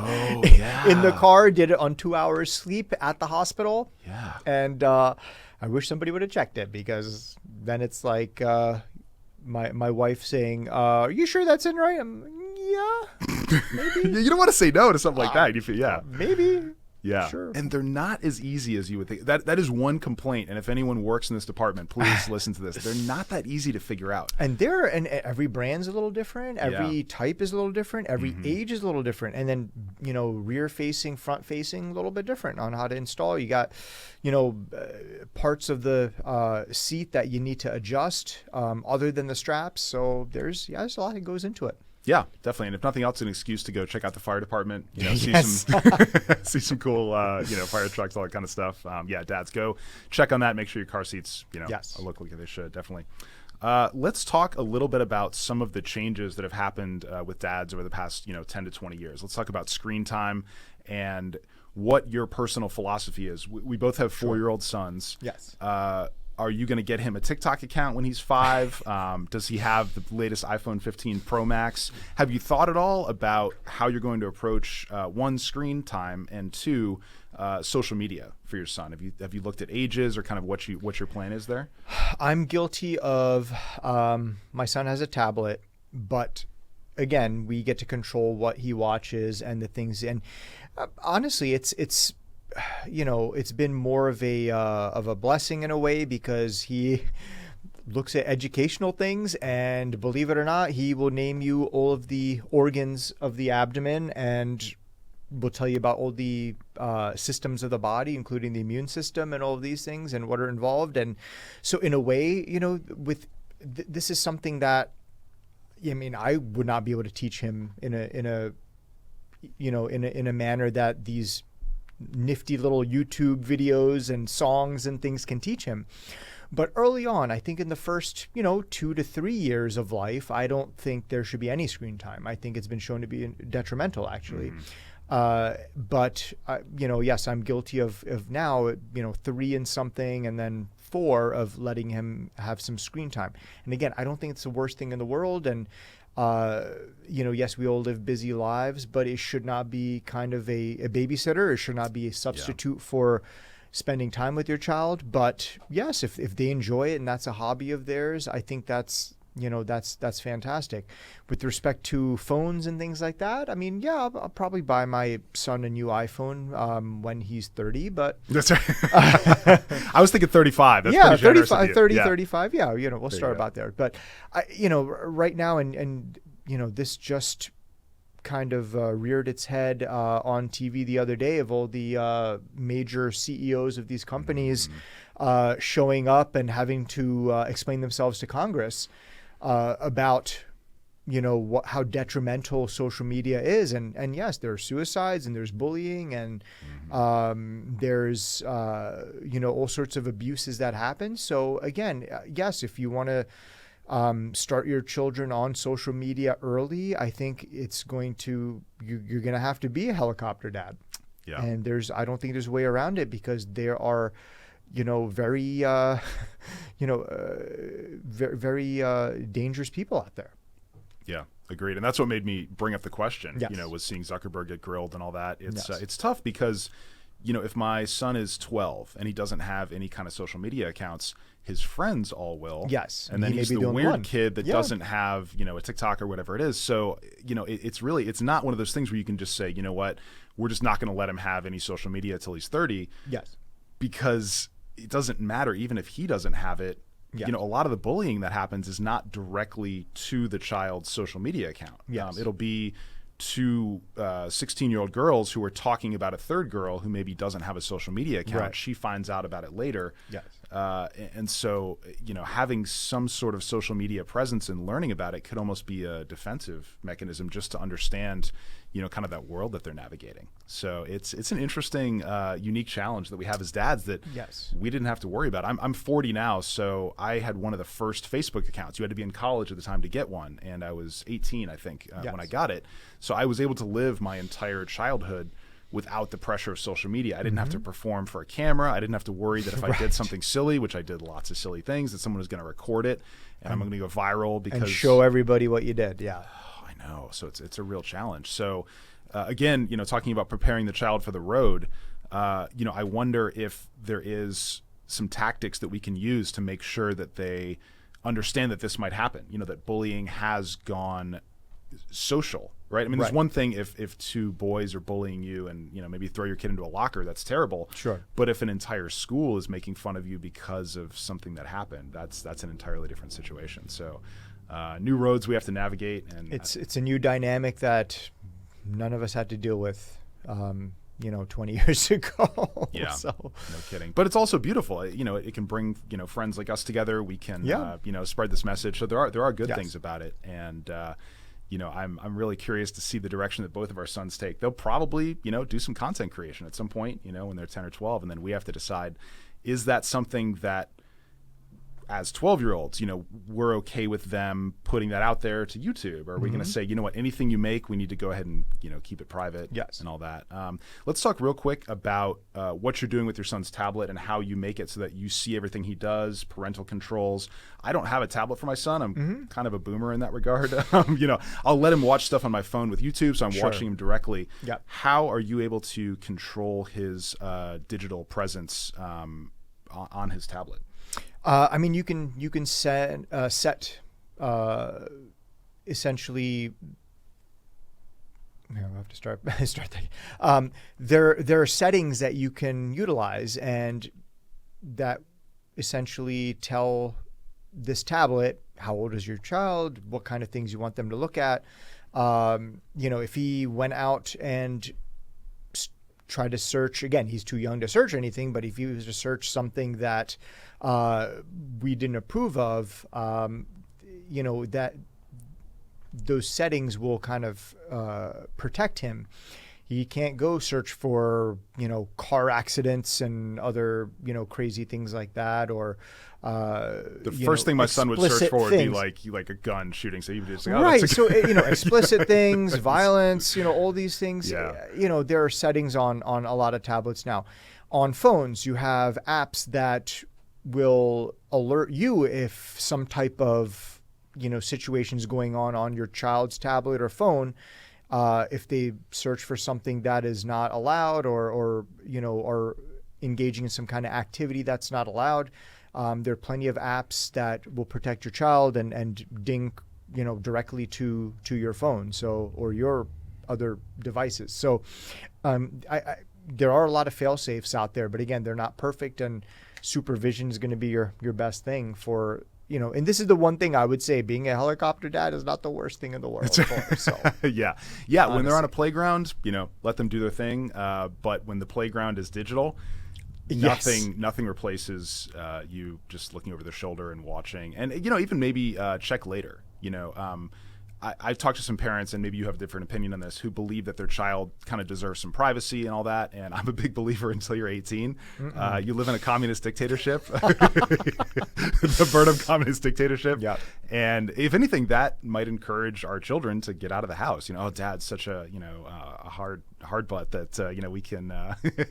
in the car. Did it on 2 hours sleep at the hospital. Yeah. And I wish somebody would have checked it, because then it's like my wife saying, "Are you sure that's in right?" Yeah, maybe. You don't want to say no to something like that. You feel, maybe. Yeah. Sure. And they're not as easy as you would think. That is one complaint. And if anyone works in this department, please listen to this. They're not that easy to figure out. And every brand's a little different. Every type is a little different. Every age is a little different. And then, rear facing, front facing, a little bit different on how to install. You got, parts of the seat that you need to adjust other than the straps. So there's a lot that goes into it. Yeah, definitely. And if nothing else, an excuse to go check out the fire department, see some cool, fire trucks, all that kind of stuff. Dads, go check on that. Make sure your car seats, look like they should, definitely. Let's talk a little bit about some of the changes that have happened with dads over the past, 10 to 20 years. Let's talk about screen time and what your personal philosophy is. We both have 4-year-old sons. Yes. Are you going to get him a TikTok account when he's 5? Does he have the latest iPhone 15 Pro Max? Have you thought at all about how you're going to approach, 1, screen time, and 2, social media for your son? Have you looked at ages or kind of what your plan is there? I'm guilty of, my son has a tablet, but again, we get to control what he watches and the things. And honestly, it's been more of a blessing in a way, because he looks at educational things, and believe it or not, he will name you all of the organs of the abdomen and will tell you about all the systems of the body, including the immune system and all of these things and what are involved. And so in a way, this is something that, I would not be able to teach him in a manner that these nifty little YouTube videos and songs and things can teach him. But early on, I think in the first, 2 to 3 years of life, I don't think there should be any screen time. I think it's been shown to be detrimental, actually. But yes, I'm guilty of now, 3 and something, and then 4 of letting him have some screen time. And again, I don't think it's the worst thing in the world. And yes, we all live busy lives, but it should not be kind of a babysitter. It should not be a substitute for spending time with your child. But yes, if they enjoy it and that's a hobby of theirs, I think that's fantastic. With respect to phones and things like that, I mean, yeah, I'll probably buy my son a new iPhone when he's 30, but that's right. I was thinking 35. That's pretty 35, 30, yeah. 35. Yeah, we'll start about there. But right now, and this just kind of reared its head on TV the other day of all the major CEOs of these companies showing up and having to explain themselves to Congress about how detrimental social media is, and yes, there are suicides and there's bullying and there's all sorts of abuses that happen. So again, yes, if you want to start your children on social media early, I think it's you're going to have to be a helicopter dad. Yeah. And I don't think there's a way around it, because there are very very dangerous people out there. Yeah, agreed. And that's what made me bring up the question, Yes. Was seeing Zuckerberg get grilled and all that. It's Yes. it's tough because, if my son is 12 and he doesn't have any kind of social media accounts, his friends all will. Yes. And then he he's may be the only weird one. kid that doesn't have, a TikTok or whatever it is. So, it's not one of those things where you can just say, you know what, we're just not going to let him have any social media until he's 30. Yes. Because it doesn't matter, even if he doesn't have it. Yeah. A lot of the bullying that happens is not directly to the child's social media account. Yes. It'll be to 16-year-old girls who are talking about a third girl who maybe doesn't have a social media account. Right. She finds out about it later. Yes. And so, having some sort of social media presence and learning about it could almost be a defensive mechanism just to understand, kind of that world that they're navigating. So it's an interesting, unique challenge that we have as dads that Yes. we didn't have to worry about. I'm 40 now, so I had one of the first Facebook accounts. You had to be in college at the time to get one, and I was 18, I think, Yes. when I got it. So I was able to live my entire childhood without the pressure of social media. I didn't have to perform for a camera. I didn't have to worry that if I did something silly, which I did lots of silly things, that someone was going to record it and I'm going to go viral because And show everybody what you did. Yeah. I know. So it's a real challenge. So again, talking about preparing the child for the road, I wonder if there is some tactics that we can use to make sure that they understand that this might happen, that bullying has gone social, right? I mean, there's one thing if 2 boys are bullying you and, maybe throw your kid into a locker, that's terrible. Sure. But if an entire school is making fun of you because of something that happened, that's an entirely different situation. So new roads we have to navigate. And It's a new dynamic that none of us had to deal with, 20 years ago. Yeah, So. No kidding. But it's also beautiful. It can bring, friends like us together. We can, spread this message. So there are good things about it. And, I'm really curious to see the direction that both of our sons take. They'll probably, do some content creation at some point, when they're 10 or 12. And then we have to decide, is that something that as 12-year-olds, we're okay with them putting that out there to YouTube? Or are we going to say, anything you make, we need to go ahead and, keep it private and all that? Let's talk real quick about what you're doing with your son's tablet and how you make it so that you see everything he does, parental controls. I don't have a tablet for my son. I'm kind of a boomer in that regard. I'll let him watch stuff on my phone with YouTube, so I'm watching him directly. Yep. How are you able to control his digital presence on his tablet? You can set essentially. Here, I'll have to start thinking. There are settings that you can utilize and that essentially tell this tablet how old is your child, what kind of things you want them to look at. If he went out and tried to search, again, he's too young to search anything, but if he was to search something that we didn't approve of, that those settings will kind of protect him. He can't go search for, car accidents and other, crazy things like that, or the first thing my son would search for would be like a gun shooting. So he would just like, right. So explicit things, violence, all these things. Yeah. There are settings on a lot of tablets now. On phones, you have apps that will alert you if some type of situation is going on your child's tablet or phone. If they search for something that is not allowed, or engaging in some kind of activity that's not allowed, there are plenty of apps that will protect your child and ding, directly to your phone, or your other devices. So, there are a lot of fail safes out there, but again, they're not perfect, and supervision is going to be your best thing for. And this is the one thing I would say, being a helicopter dad is not the worst thing in the world. So, yeah. Honestly. When they're on a playground, let them do their thing. But when the playground is digital, nothing replaces you just looking over their shoulder and watching. And, even maybe check later. I've talked to some parents, and maybe you have a different opinion on this, who believe that their child kind of deserves some privacy and all that. And I'm a big believer until you're 18. You live in a communist dictatorship, the Burnham communist dictatorship. Yeah. And if anything, that might encourage our children to get out of the house. Dad's such a hard butt that we can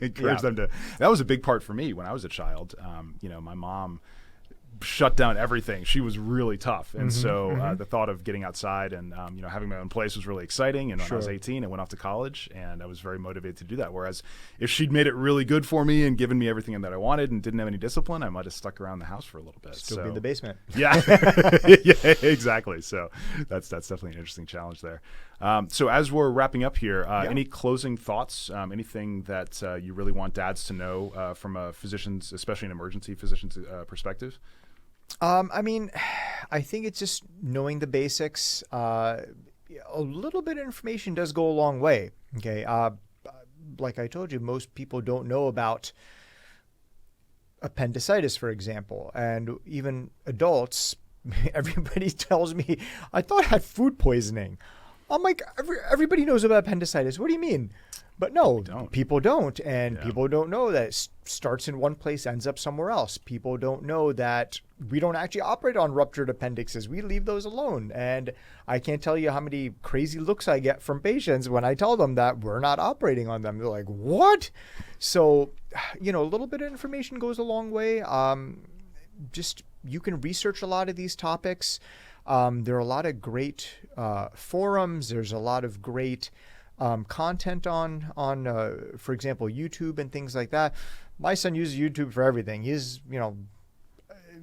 encourage them to. That was a big part for me when I was a child. My mom shut down everything. She was really tough. And so the thought of getting outside and, having my own place was really exciting. And when I was 18, I went off to college, and I was very motivated to do that. Whereas if she'd made it really good for me and given me everything that I wanted and didn't have any discipline, I might have stuck around the house for a little bit. Still be in the basement. Yeah, yeah, exactly. So that's definitely an interesting challenge there. So as we're wrapping up here, any closing thoughts, anything that you really want dads to know from a physician's, especially an emergency physician's perspective? I think it's just knowing the basics. A little bit of information does go a long way. Okay. Like I told you, most people don't know about appendicitis, for example, and even adults. Everybody tells me, I thought I had food poisoning. I'm like, everybody knows about appendicitis. What do you mean? But no, people don't. And people don't know that it starts in one place, ends up somewhere else. People don't know that we don't actually operate on ruptured appendixes. We leave those alone. And I can't tell you how many crazy looks I get from patients when I tell them that we're not operating on them. They're like, what? So, a little bit of information goes a long way. You can research a lot of these topics. There are a lot of great forums. There's a lot of great content on for example, YouTube and things like that. My son uses YouTube for everything. He's,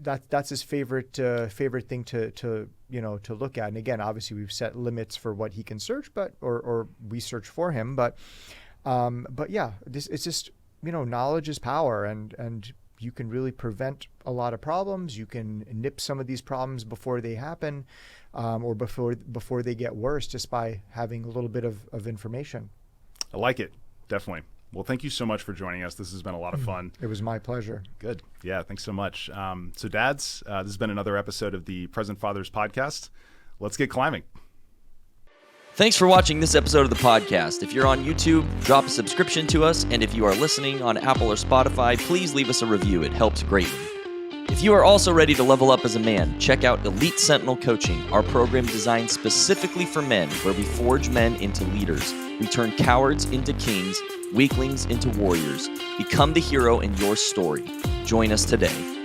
that's his favorite thing to look at. And again, obviously we've set limits for what he can search, or we search for him. But yeah, it's just, knowledge is power, and you can really prevent a lot of problems. You can nip some of these problems before they happen, or before they get worse, just by having a little bit of information. I like it. Definitely. Well, thank you so much for joining us. This has been a lot of fun. It was my pleasure. Good. Yeah, thanks so much. So dads, this has been another episode of the Present Fathers podcast. Let's get climbing. Thanks for watching this episode of the podcast. If you're on YouTube, drop a subscription to us. And if you are listening on Apple or Spotify, please leave us a review. It helps greatly. If you are also ready to level up as a man, check out Elite Sentinel Coaching, our program designed specifically for men, where we forge men into leaders. We turn cowards into kings, weaklings into warriors. Become the hero in your story. Join us today.